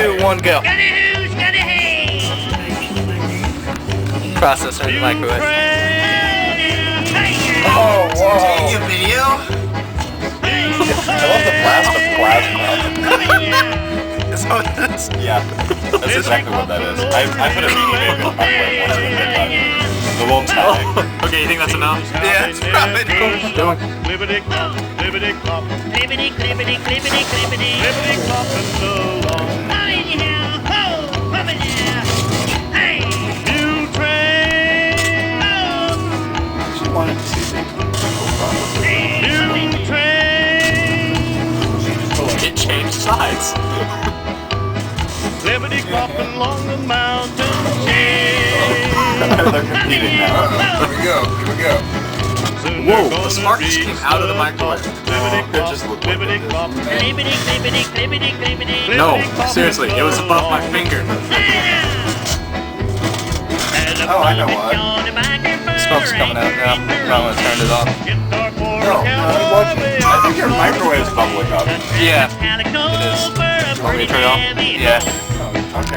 2, 1, go. Processor in the microwave. Oh, whoa. Taking a video? I love the blast of plasma. Is that what it is? Yeah, that's exactly what that is. I put a meaty bacon in the microwave once in a midnight. The whole time. Okay, you think that's enough? Yeah, it's probably Going. Clippity clop, clippity clop, clippity clippity clippity clippity, clippity clop and along. Mule train, She wanted to see the mule train, It changed sides. clippity clopping along the mountain chain. They're competing now. Here we go, here we go. Soon Whoa, they're the gonna spark just be came out of the microwave. Clippity It just looked like clippity it clop, clippity clippity clippity clippity. No, seriously, it was above my finger. Oh, I know why. Smoke's coming out now. I'm gonna turn it off. No, I think your microwave's bubbling up. Yeah, it is. Want me to turn it off? Yeah. Oh, okay.